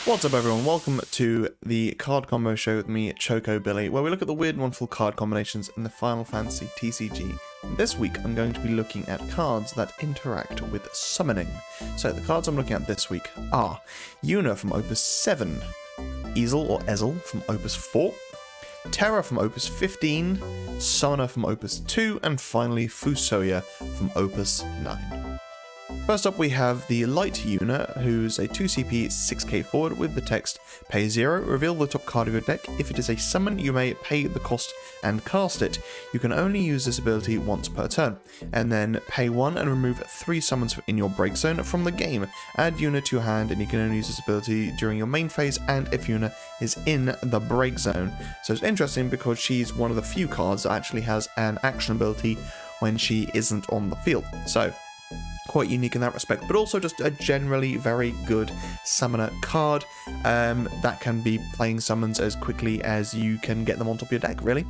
What's up everyone, welcome to the Card Combo Show with me, Choco Billy, where we look at the weird and wonderful card combinations in the Final Fantasy TCG. This week I'm going to be looking at cards that interact with summoning. So the cards I'm looking at this week are Yuna from Opus 7, Ezel from Opus 4, Terra from Opus 15, Summoner from Opus 2, and finally Fusoya from Opus 9. First up we have the Light Yuna, who's a 2CP 6k forward with the text, pay 0, reveal the top card of your deck. If it is a summon, you may pay the cost and cast it. You can only use this ability once per turn. And then pay 1 and remove 3 summons in your break zone from the game. Add Yuna to your hand and you can only use this ability during your main phase and if Yuna is in the break zone. So it's interesting because she's one of the few cards that actually has an action ability when she isn't on the field. So quite unique in that respect, but also just a generally very good summoner card that can be playing summons as quickly as you can get them on top of your deck, really.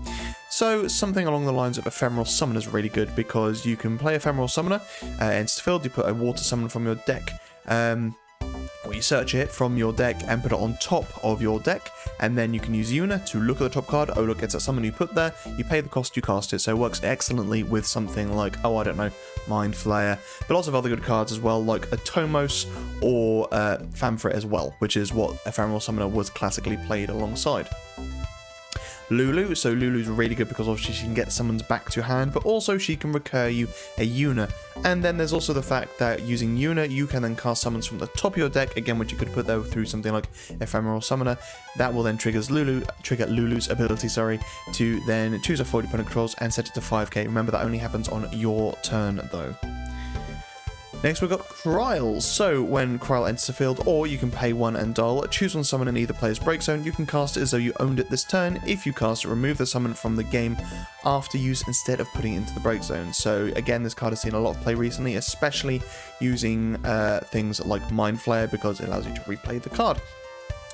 So something along the lines of Ephemeral Summoner is really good because you can play Ephemeral Summoner, instead field you put a water summon from your deck, or you search it from your deck and put it on top of your deck, and then you can use Yuna to look at the top card. Oh look, it's a summon you put there, you pay the cost, you cast it. So it works excellently with something like, oh I don't know, Mind Flayer, but lots of other good cards as well, like Atomos or Famfrit as well, which is what Ephemeral Summoner was classically played alongside. Lulu, so Lulu's really good because obviously she can get summons back to hand, but also she can recur you a Yuna. And then there's also the fact that using Yuna, you can then cast summons from the top of your deck, again, which you could put there through something like Ephemeral Summoner. That will then trigger Lulu's ability, to then choose a 40 opponent controls and set it to 5k. Remember, that only happens on your turn, though. Next we've got Kryl. So when Kryl enters the field, or you can pay 1 and dial, choose one summon in either player's break zone. You can cast it as though you owned it this turn. If you cast it, remove the summon from the game after use instead of putting it into the break zone. So again, this card has seen a lot of play recently, especially using things like Mind Flayer because it allows you to replay the card.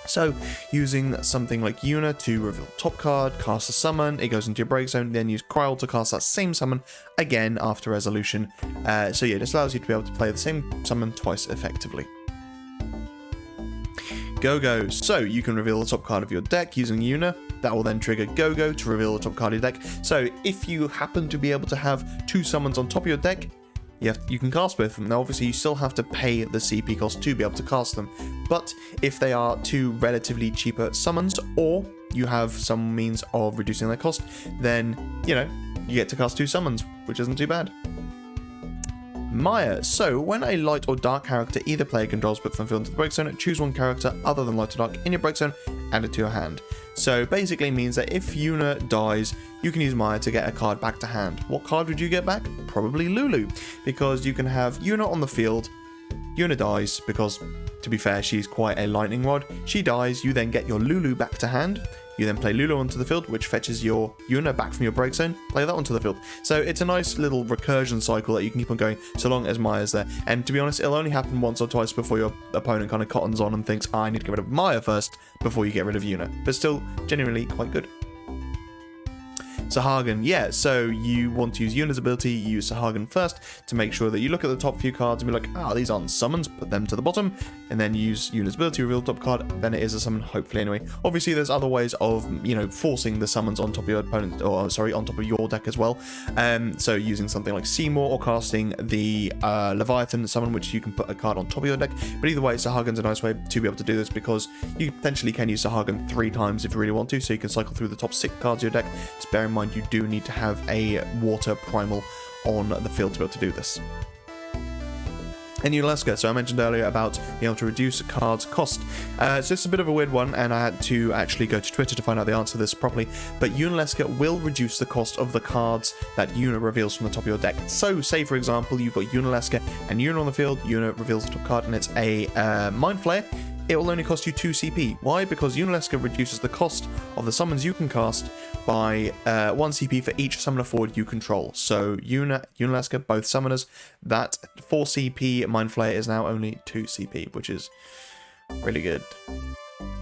So, using something like Yuna to reveal the top card, cast a summon, it goes into your break zone, then use Kryl to cast that same summon again after resolution. So yeah, this allows you to be able to play the same summon twice effectively. Go-Go. So, you can reveal the top card of your deck using Yuna. That will then trigger Go-Go to reveal the top card of your deck. So, if you happen to be able to have 2 summons on top of your deck, you can cast both of them. Now obviously you still have to pay the CP cost to be able to cast them, but if they are 2 relatively cheaper summons, or you have some means of reducing their cost, then, you know, you get to cast 2 summons, which isn't too bad. Maya. So when a light or dark character either player controls put from field into the break zone, choose one character other than light or dark in your break zone, add it to your hand. So basically means that if Yuna dies, you can use Maya to get a card back to hand. What card would you get back? Probably Lulu, because you can have Yuna on the field, Yuna dies, because to be fair, she's quite a lightning rod. She dies, you then get your Lulu back to hand. You then play Lulu onto the field, which fetches your Yuna back from your break zone, play that onto the field. So it's a nice little recursion cycle that you can keep on going so long as Maya's there. And to be honest, it'll only happen once or twice before your opponent kind of cottons on and thinks, I need to get rid of Maya first before you get rid of Yuna. But still, genuinely quite good. Sahagin, yeah, so you want to use Yuna's ability, you use Sahagin first to make sure that you look at the top few cards and be like, these aren't summons, put them to the bottom, and then use Yuna's ability, reveal the top card, then it is a summon, hopefully anyway. Obviously there's other ways of, you know, forcing the summons on top of your opponent, or sorry, on top of your deck as well. So using something like Seymour or casting the Leviathan summon, which you can put a card on top of your deck, but either way, Sahagin's a nice way to be able to do this because you potentially can use Sahagin 3 times if you really want to, so you can cycle through the top 6 cards of your deck. Just bear in mind you do need to have a water primal on the field to be able to do this. And Yuna, so I mentioned earlier about being able to reduce a card's cost. So it's a bit of a weird one, and I had to actually go to Twitter to find out the answer to this properly. But Yuna will reduce the cost of the cards that Yuna reveals from the top of your deck. So, say for example, you've got Yuna and Yuna on the field, Yuna reveals the top card, and it's a Mind Flayer. It will only cost you 2 CP. Why? Because Yuna reduces the cost of the summons you can cast by 1 CP for each summoner forward you control. So Yuna, both summoners, that 4 CP Mind Flayer is now only 2 CP, which is really good.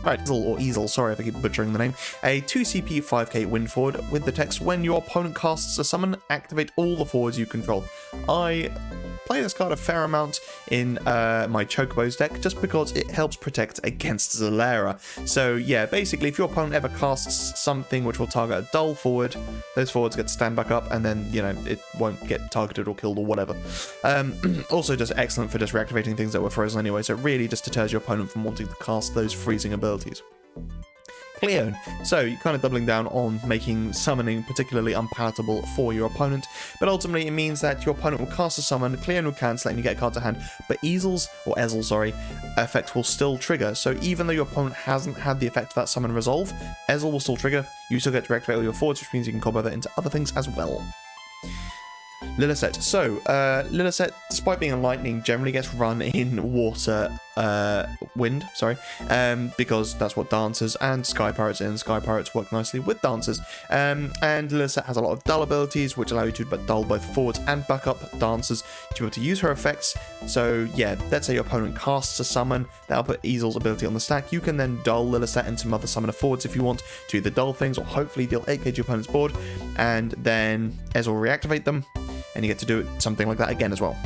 Right, Ezel, sorry if I keep butchering the name. A 2 CP 5k win forward with the text, when your opponent casts a summon, activate all the forwards you control. I play this card a fair amount in my Chocobo's deck just because it helps protect against Zalera. So yeah, basically if your opponent ever casts something which will target a dull forward, those forwards get to stand back up, and then, you know, it won't get targeted or killed or whatever. Also just excellent for just reactivating things that were frozen anyway, so it really just deters your opponent from wanting to cast those freezing abilities. Cleone. So you're kind of doubling down on making summoning particularly unpalatable for your opponent, but ultimately it means that your opponent will cast a summon, Cleone will cancel it and you get a card to hand, but Ezel's effect will still trigger. So even though your opponent hasn't had the effect of that summon resolve, Ezel will still trigger, you still get to reactivate all your forwards, which means you can combo that into other things as well. Lillicet. So, Lillicet, despite being a lightning, generally gets run in wind, because that's what dancers and sky pirates and sky pirates work nicely with dancers. And Lillicet has a lot of dull abilities, which allow you to dull both forwards and backup dancers to be able to use her effects. So yeah, let's say your opponent casts a summon, that'll put Ezel's ability on the stack. You can then dull Lillicet and some other summoner forwards if you want to either dull things or hopefully deal 8k to your opponent's board, and then Ezel will reactivate them, and you get to do something like that again as well.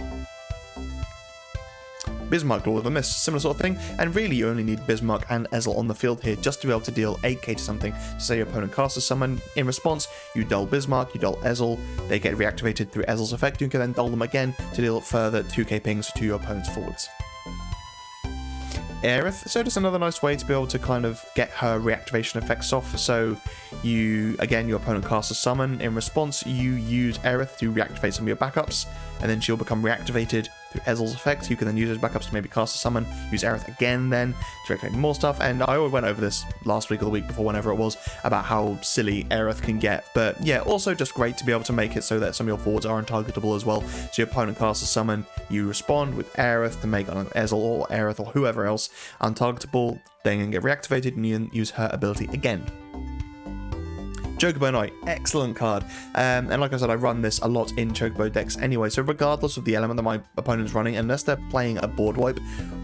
Bismarck, Lord of the Mist, similar sort of thing, and really you only need Bismarck and Ezel on the field here just to be able to deal 8k to something. So say your opponent casts a summon, in response you dull Bismarck, you dull Ezel, they get reactivated through Ezel's effect, you can then dull them again to deal further 2k pings to your opponent's forwards. Aerith, so just another nice way to be able to kind of get her reactivation effects off. So your opponent casts a summon, in response you use Aerith to reactivate some of your backups, and then she'll become reactivated through Ezel's effect. You can then use those backups to maybe cast a summon, use Aerith again then to reactivate more stuff, and I already went over this last week or the week before, whenever it was, about how silly Aerith can get. But yeah, also just great to be able to make it so that some of your forwards are untargetable as well. So your opponent casts a summon, you respond with Aerith to make Ezel or Aerith or whoever else untargetable, then get reactivated and you can use her ability again. Chocobo Knight, excellent card, and like I said, I run this a lot in Chocobo decks anyway, so regardless of the element that my opponent's running, unless they're playing a board wipe,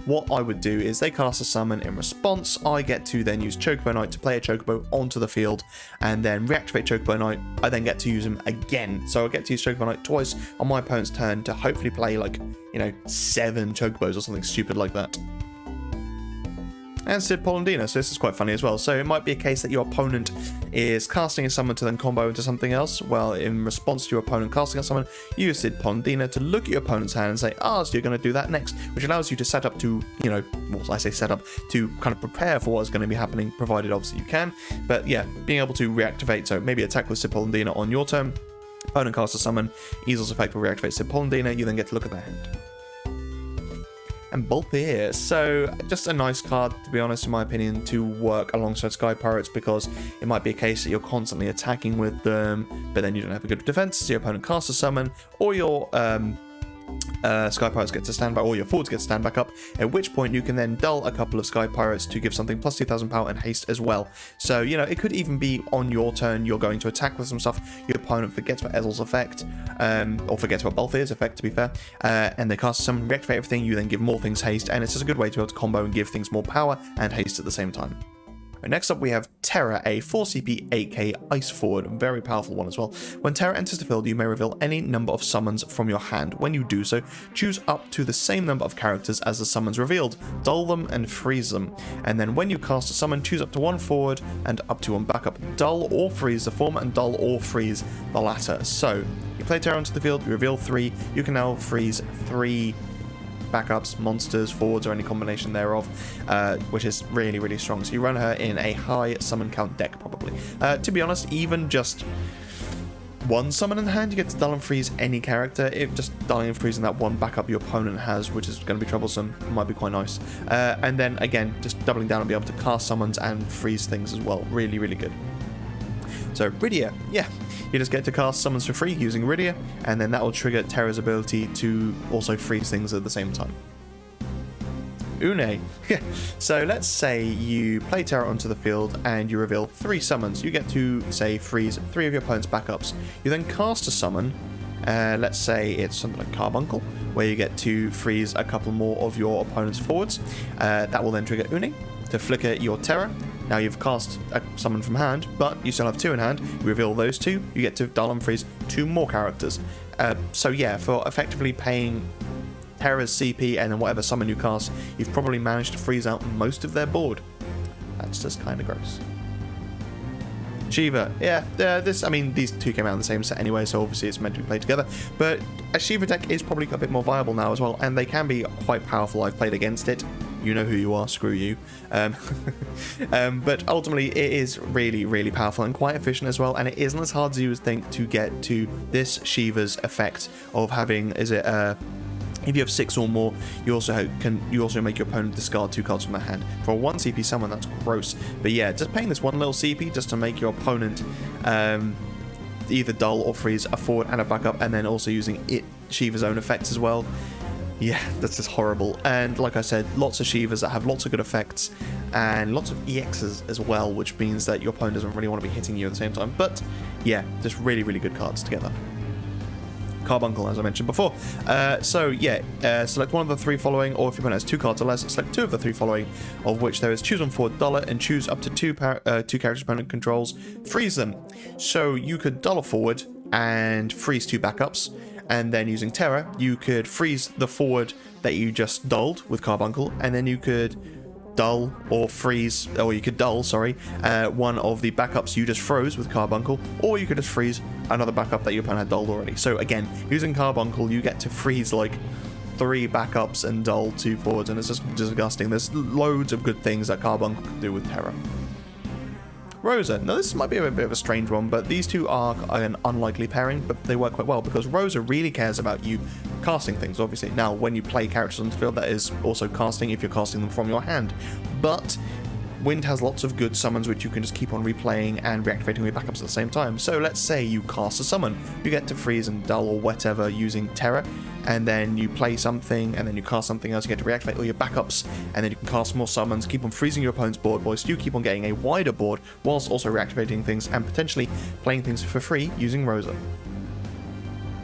what I would do is they cast a summon, in response I get to then use Chocobo Knight to play a Chocobo onto the field and then reactivate Chocobo Knight. I then get to use him again, so I get to use Chocobo Knight twice on my opponent's turn to hopefully play, like, you know, 7 Chocobos or something stupid like that. And Sid Polendina, so this is quite funny as well. So it might be a case that your opponent is casting a summon to then combo into something else. Well, in response to your opponent casting a summon, you use Sid Polendina to look at your opponent's hand and say, so you're going to do that next, which allows you to set up to, you know, well, I say set up, to kind of prepare for what is going to be happening, provided obviously you can. But yeah, being able to reactivate, so maybe attack with Sid Polendina on your turn, opponent casts a summon, Ezel's effect will reactivate Sid Polendina, you then get to look at their hand. And Balthier, so just a nice card, to be honest, in my opinion, to work alongside Sky Pirates, because it might be a case that you're constantly attacking with them, but then you don't have a good defense, so your opponent casts a summon, or your Sky Pirates get to stand back, or your forwards get to stand back up, at which point you can then dull a couple of Sky Pirates to give something plus 2,000 power and haste as well. So, you know, it could even be on your turn, you're going to attack with some stuff, your opponent forgets about Ezel's effect, or forgets about Balthier's effect, to be fair, and they cast some, reactivate everything, you then give more things haste, and it's just a good way to be able to combo and give things more power and haste at the same time. Next up we have Terra, a 4CP 8k ice forward, very powerful one as well. When Terra enters the field, you may reveal any number of summons from your hand. When you do so, choose up to the same number of characters as the summons revealed, dull them and freeze them. And then when you cast a summon, choose up to 1 forward and up to 1 backup. Dull or freeze the former and dull or freeze the latter. So, you play Terra onto the field, you reveal 3, you can now freeze 3 backups, monsters, forwards, or any combination thereof, which is really, really strong. So you run her in a high summon count deck, probably. To be honest, even just 1 summon in hand, you get to dull and freeze any character. If just dulling and freezing that 1 backup your opponent has, which is going to be troublesome, might be quite nice. And then, again, just doubling down and be able to cast summons and freeze things as well. Really, really good. So, Rydia, yeah, you just get to cast summons for free using Rydia, and then that will trigger Terra's ability to also freeze things at the same time. Une. So let's say you play Terra onto the field and you reveal 3 summons. You get to, say, freeze 3 of your opponent's backups. You then cast a summon, let's say it's something like Carbuncle, where you get to freeze a couple more of your opponent's forwards. That will then trigger Une to flicker your Terra. Now you've cast a summon from hand, but you still have 2 in hand. You reveal those 2, you get to dull and freeze 2 more characters. So yeah, for effectively paying Terra's CP and then whatever summon you cast, you've probably managed to freeze out most of their board. That's just kind of gross. Shiva, yeah, I mean, these 2 came out in the same set anyway, so obviously it's meant to be played together, but a Shiva deck is probably a bit more viable now as well, and they can be quite powerful. I've played against it. You know who you are, screw you. But ultimately, it is really, really powerful and quite efficient as well, and it isn't as hard as you would think to get to this Shiva's effect of having, if you have 6 or more, you also make your opponent discard 2 cards from their hand. For a 1 CP summon, that's gross. But yeah, just paying this 1 little CP just to make your opponent either dull or freeze a forward and a backup, and then also using Shiva's own effects as well. Yeah, that's just horrible. And like I said, lots of Shivas that have lots of good effects and lots of EXs as well, which means that your opponent doesn't really want to be hitting you at the same time. But yeah, just really, really good cards together. Carbuncle, as I mentioned before. Select one of the 3 following, or if your opponent has 2 cards or less, select 2 of the 3 following, of which there is choose on forward duller and choose up to 2 characters opponent controls, freeze them. So you could dull a forward and freeze 2 backups, and then using Terra, you could freeze the forward that you just dulled with Carbuncle, and then you could dull or freeze, or you could dull, sorry, one of the backups you just froze with Carbuncle, or you could just freeze another backup that your opponent had dulled already. So again, using Carbuncle, you get to freeze like 3 backups and dull 2 forwards, and it's just disgusting. There's loads of good things that Carbuncle can do with Terra. Rosa. Now this might be a bit of a strange one, but these 2 are an unlikely pairing, but they work quite well because Rosa really cares about you casting things, obviously. Now, when you play characters on the field, that is also casting if you're casting them from your hand. But Wind has lots of good summons which you can just keep on replaying and reactivating your backups at the same time. So let's say you cast a summon, you get to freeze and dull or whatever using Terra, and then you play something, and then you cast something else, you get to reactivate all your backups, and then you can cast more summons, keep on freezing your opponent's board whilst you keep on getting a wider board, whilst also reactivating things and potentially playing things for free using Rosa.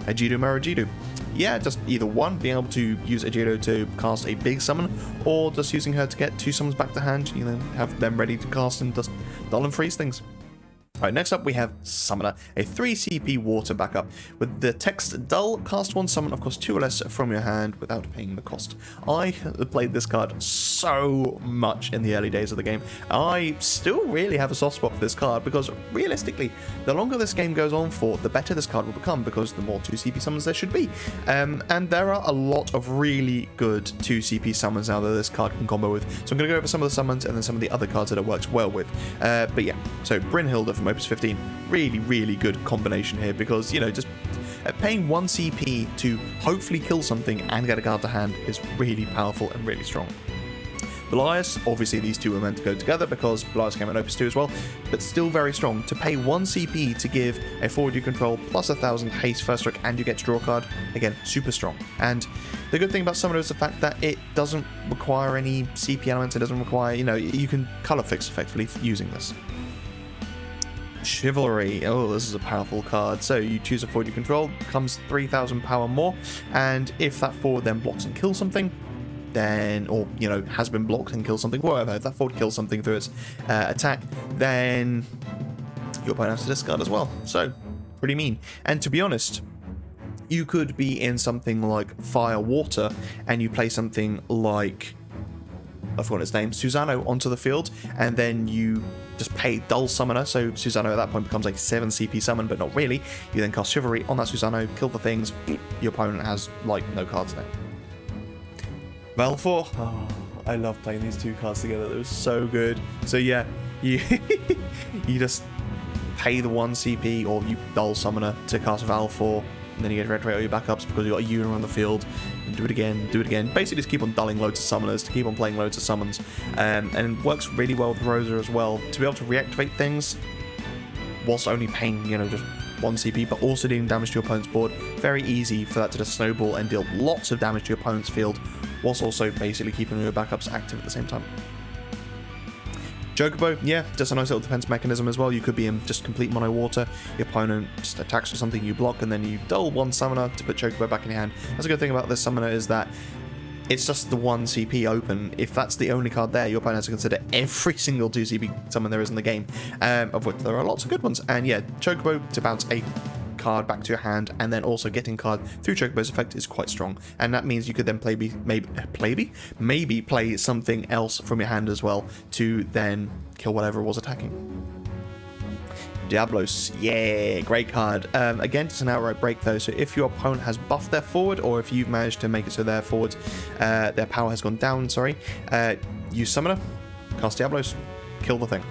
Ejido Marajido. Yeah, just either one, being able to use Ejido to cast a big summon, or just using her to get 2 summons back to hand, you know, have them ready to cast and just dull and freeze things. Alright, next up we have Summoner, a 3 CP water backup. With the text dull, cast 1 summon, of course 2 or less from your hand without paying the cost. I played this card so much in the early days of the game. I still really have a soft spot for this card because realistically, the longer this game goes on for, the better this card will become because the more 2 CP summons there should be. And there are a lot of really good 2 CP summons now that this card can combo with. So I'm going to go over some of the summons and then some of the other cards that it works well with. But yeah, so Brynhilda from Opus 15, really, really good combination here because, you know, just paying 1 CP to hopefully kill something and get a card to hand is really powerful and really strong. Belias, obviously these 2 were meant to go together because Belias came in Opus 2 as well, but still very strong. To pay 1 CP to give a forward you control plus 1000 haste first stroke and you get to draw a card, again, super strong. And the good thing about Summoner is the fact that it doesn't require any CP elements, it doesn't require, you know, you can color fix effectively using this. Chivalry. Oh, this is a powerful card. So you choose a forward you control, comes 3000 power more, and if that forward then blocks and kills something, then, or, you know, has been blocked and kills something, whatever, if that forward kills something through its attack, then your opponent has to discard as well. So, pretty mean. And to be honest, you could be in something like Fire Water, and you play something like, I forgot its name, Susano onto the field, and then you just pay Dull Summoner, so Susano at that point becomes like 7 CP summon, but not really. You then cast Chivalry on that Susano, kill the things, your opponent has, like, no cards there. Valfor, oh, I love playing these 2 cards together, they were so good. So yeah, you you just pay the 1 CP, or you Dull Summoner to cast Valfor, and then you get to reactivate all your backups because you've got a Yuna on the field, and do it again. Basically just keep on dulling loads of summoners to keep on playing loads of summons, and it works really well with Rosa as well, to be able to reactivate things whilst only paying, you know, just 1 CP, but also dealing damage to your opponent's board. Very easy for that to just snowball and deal lots of damage to your opponent's field, whilst also basically keeping your backups active at the same time. Chocobo, yeah, just a nice little defense mechanism as well. You could be in just complete mono water, your opponent just attacks with something you block, and then you dull 1 summoner to put Chocobo back in your hand. That's a good thing about this summoner is that it's just the 1 CP open. If that's the only card there, your opponent has to consider every single 2 CP summon there is in the game, of which there are lots of good ones. And yeah, Chocobo to bounce a card back to your hand, and then also getting card through Chocobo's effect is quite strong, and that means you could then maybe play something else from your hand as well to then kill whatever was attacking. Diablos, yeah, great card. Again, it's an outright break though, so if your opponent has buffed their forward, or if you've managed to make it so their forwards, their power has gone down, use Summoner, cast Diablos, kill the thing.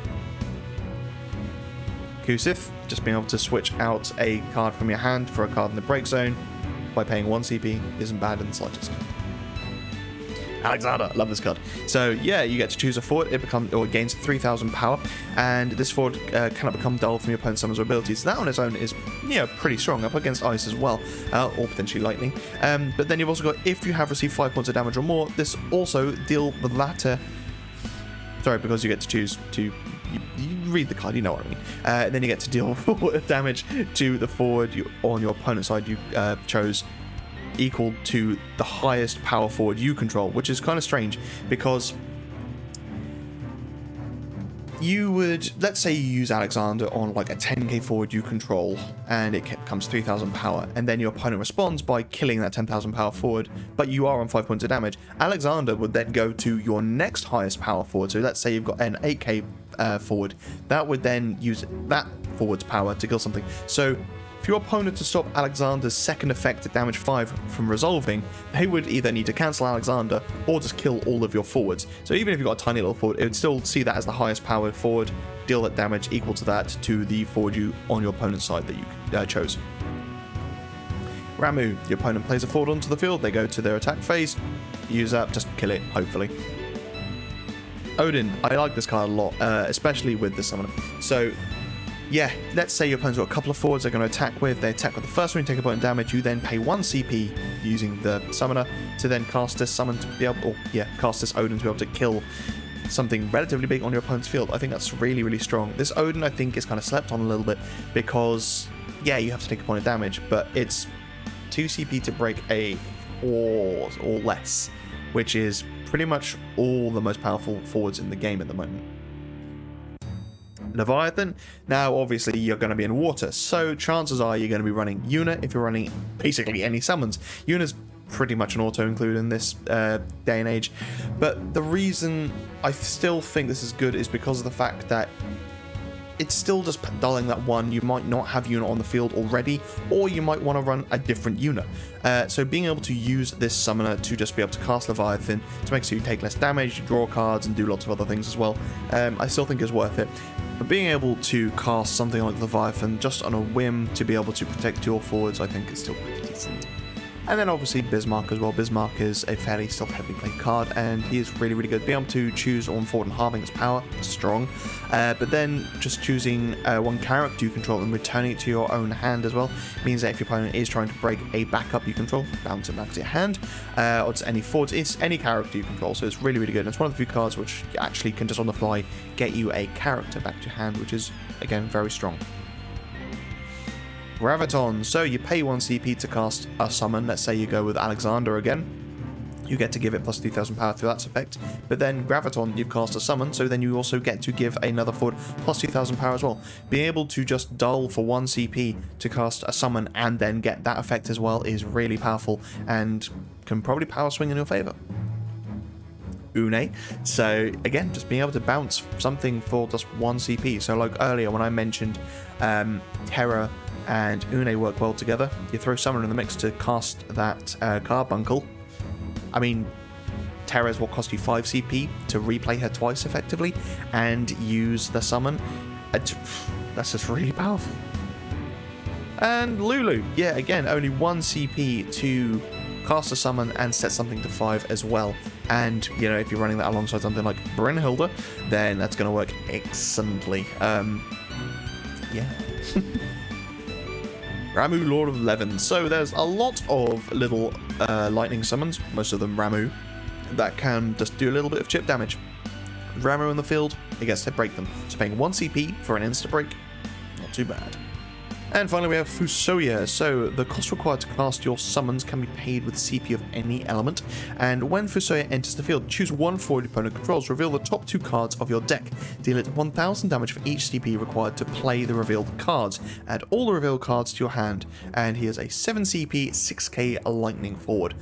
Kusif, just being able to switch out a card from your hand for a card in the break zone by paying 1 CP isn't bad in the slightest. Alexander, love this card. So yeah, you get to choose a forward. It gains 3,000 power, and this forward cannot become dull from your opponent's summons or abilities. So that on its own is, pretty strong up against ice as well, or potentially lightning. But then you've also got, if you have received 5 points of damage or more, this also deal the latter. Sorry, because you get to choose to. You read the card, you know what I mean. Then you get to deal damage to the forward on your opponent's side you chose, equal to the highest power forward you control, which is kind of strange because you would, let's say you use Alexander on like a 10k forward you control and it becomes 3,000 power, and then your opponent responds by killing that 10,000 power forward, but you are on 5 points of damage. Alexander would then go to your next highest power forward, so let's say you've got an 8k forward, that would then use that forward's power to kill something. So for your opponent to stop Alexander's second effect at damage 5 from resolving, they would either need to cancel Alexander or just kill all of your forwards. So even if you've got a tiny little forward, it would still see that as the highest powered forward, deal that damage equal to that to the forward you on your opponent's side that you chose. Ramu, your opponent plays a forward onto the field, they go to their attack phase, use that, just kill it, hopefully. Odin, I like this card a lot, especially with the summoner. So yeah, let's say your opponent's got a couple of forwards they're going to attack with. They attack with the first one, you take a point of damage. You then pay 1 CP using the summoner to then cast this summon to be able, cast this Odin to be able to kill something relatively big on your opponent's field. I think that's really, really strong. This Odin, I think, is kind of slept on a little bit because, yeah, you have to take a point of damage, but it's 2 CP to break a 4 or less, which is pretty much all the most powerful forwards in the game at the moment. Leviathan, now obviously you're going to be in water, so chances are you're going to be running Yuna if you're running basically any summons. Yuna's pretty much an auto-include in this day and age, but the reason I still think this is good is because of the fact that it's still just dulling that one. You might not have Yuna on the field already, or you might want to run a different Yuna. So being able to use this summoner to just be able to cast Leviathan to make sure you take less damage, you draw cards, and do lots of other things as well, I still think is worth it. But being able to cast something like Leviathan just on a whim to be able to protect your forwards, I think is still pretty decent. And then obviously Bismarck as well. Bismarck is a fairly still heavily played card, and he is really, really good. Being able to choose on forward and halving its power, strong. But then just choosing one character you control and returning it to your own hand as well means that if your opponent is trying to break a backup you control, bounce it back to your hand, or to any forwards, it's any character you control. So it's really, really good. And it's one of the few cards which actually can just on the fly get you a character back to your hand, which is again very strong. Graviton, so you pay 1 CP to cast a summon. Let's say you go with Alexander again. You get to give it plus 3,000 power through that effect. But then Graviton, you've cast a summon, so then you also get to give another forward plus 2,000 power as well. Being able to just dull for 1 CP to cast a summon and then get that effect as well is really powerful and can probably power swing in your favour. Une, so again, just being able to bounce something for just 1 CP. So like earlier when I mentioned Terra and Une work well together, you throw Summoner in the mix to cast that Carbuncle. I mean, Terra's what cost you 5 CP to replay her twice effectively and use the summon. That's just really powerful. And Lulu, yeah, again, only 1 CP to cast a summon and set something to 5 as well. And, you know, if you're running that alongside something like Brynhilde, then that's going to work excellently. Yeah. Ramu, Lord of Levin. So there's a lot of little lightning summons, most of them Ramu, that can just do a little bit of chip damage. Ramu in the field, it gets to break them. So paying 1 CP for an insta break, not too bad. And finally we have Fusoya. So the cost required to cast your summons can be paid with CP of any element, and when Fusoya enters the field, choose one for your opponent controls, reveal the top 2 cards of your deck, deal it 1000 damage for each CP required to play the revealed cards, add all the revealed cards to your hand, and he is a 7 CP 6k lightning forward.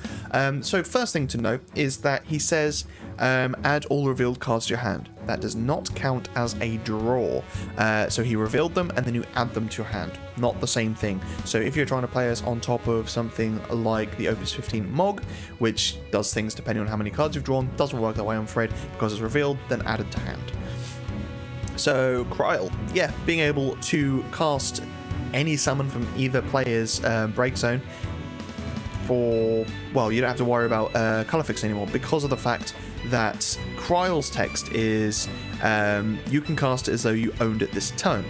So first thing to note is that he says add all revealed cards to your hand. That does not count as a draw. So he revealed them and then you add them to your hand. Not the same thing. So if you're trying to play us on top of something like the Opus 15 Mog, which does things depending on how many cards you've drawn, doesn't work that way, I'm afraid, because it's revealed, then added to hand. So Kryl, yeah, being able to cast any summon from either player's break zone for, well, you don't have to worry about color fix anymore because of the fact that Kryl's text is you can cast it as though you owned it this turn.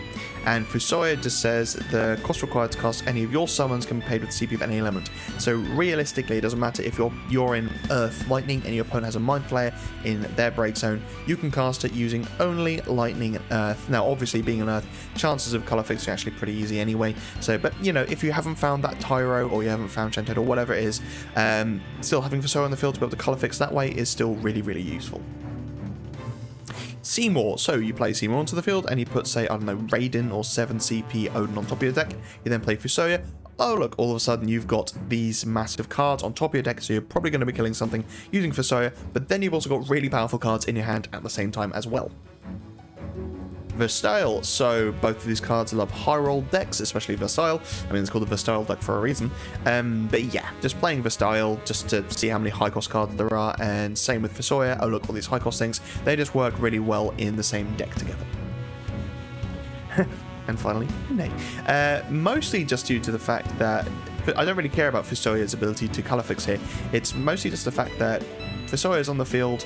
And Fusoya just says the cost required to cast any of your summons can be paid with CP of any element. So realistically, it doesn't matter if you're in Earth Lightning and your opponent has a Mind Flayer in their break zone, you can cast it using only Lightning and Earth. Now, obviously, being an Earth, chances of color fixing are actually pretty easy anyway. So, but you know, if you haven't found that Tyro or you haven't found Chanted or whatever it is, still having Fusoya on the field to be able to color fix that way is still really, really useful. Seymour. So you play Seymour onto the field and you put, say, I don't know, Raiden or 7 CP Odin on top of your deck. You then play Fusoya. Oh look, all of a sudden you've got these massive cards on top of your deck, so you're probably going to be killing something using Fusoya, but then you've also got really powerful cards in your hand at the same time as well. Versatile. So both of these cards love high roll decks, especially Versatile. I mean, it's called the Versatile deck for a reason. But yeah, just playing Versatile just to see how many high cost cards there are, and same with Fusoya. Oh look, all these high cost things, they just work really well in the same deck together. And finally, Nay. Mostly just due to the fact that I don't really care about Fusoya's ability to color fix here. It's mostly just the fact that Fusoya is on the field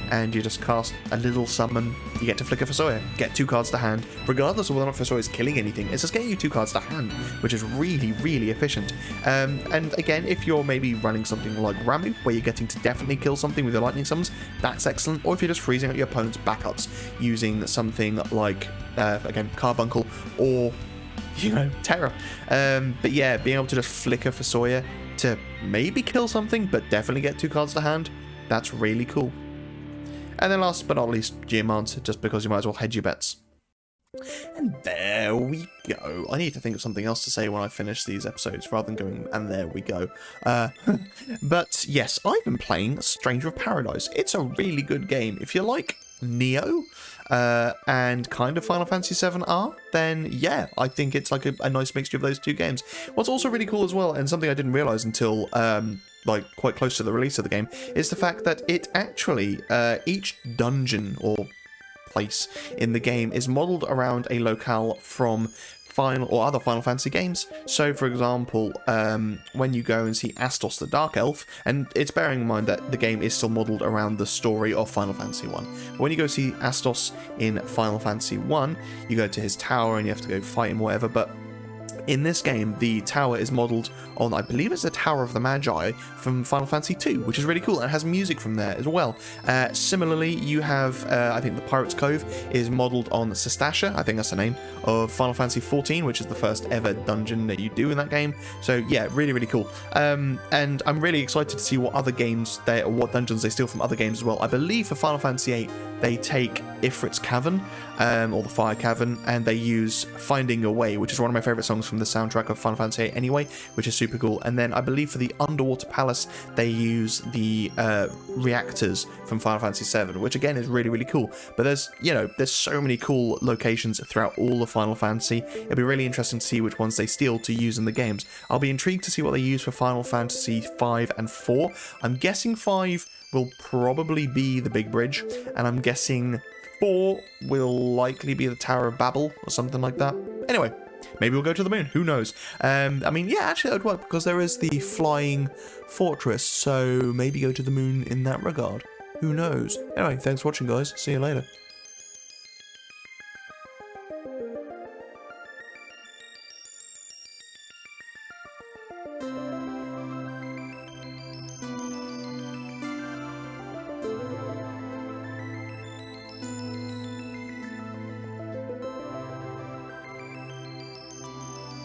and you just cast a little summon, you get to flicker Fusoya, get 2 cards to hand, regardless of whether or not Fusoya is killing anything, it's just getting you 2 cards to hand, which is really, really efficient. And again, if you're maybe running something like Ramu, where you're getting to definitely kill something with your lightning summons, that's excellent, or if you're just freezing out your opponent's backups using something like, again, Carbuncle, or, you know, Terra. But yeah, being able to just flicker Fusoya to maybe kill something, but definitely get 2 cards to hand, that's really cool. And then last but not least, Geomant, just because you might as well hedge your bets. And there we go. I need to think of something else to say when I finish these episodes, rather than going, and there we go. But yes, I've been playing Stranger of Paradise. It's a really good game. If you like Neo, and kind of Final Fantasy VII are, then yeah, I think it's like a nice mixture of those 2 games. What's also really cool as well, and something I didn't realise until like quite close to the release of the game, is the fact that it actually, each dungeon or place in the game is modelled around a locale from Final or other Final Fantasy games. So for example, when you go and see Astos the Dark Elf, and it's bearing in mind that the game is still modelled around the story of Final Fantasy 1, but when you go see Astos in Final Fantasy 1, you go to his tower and you have to go fight him, whatever, but in this game, the tower is modelled on, I believe it's the Tower of the Magi from Final Fantasy 2, which is really cool, and it has music from there as well. Similarly, you have, I think the Pirate's Cove is modelled on Sestasha, I think that's the name, of Final Fantasy 14, which is the first ever dungeon that you do in that game. So yeah, really, really cool. And I'm really excited to see what other games, or what dungeons they steal from other games as well. I believe for Final Fantasy 8, they take Ifrit's Cavern, or the Fire Cavern, and they use Finding Your Way, which is one of my favourite songs from the soundtrack of Final Fantasy 8 anyway, which is super cool. And then I believe for the Underwater Palace, they use the reactors from Final Fantasy 7, which again is really, really cool. But there's, you know, there's so many cool locations throughout all of Final Fantasy. It'll be really interesting to see which ones they steal to use in the games. I'll be intrigued to see what they use for Final Fantasy 5 and 4. I'm guessing 5 will probably be the Big Bridge, and I'm guessing 4 will likely be the Tower of Babel or something like that. Anyway, maybe we'll go to the moon, who knows. I mean, yeah, actually that would work because there is the flying fortress, so maybe go to the moon in that regard. Who knows? Anyway, thanks for watching, guys. See you later.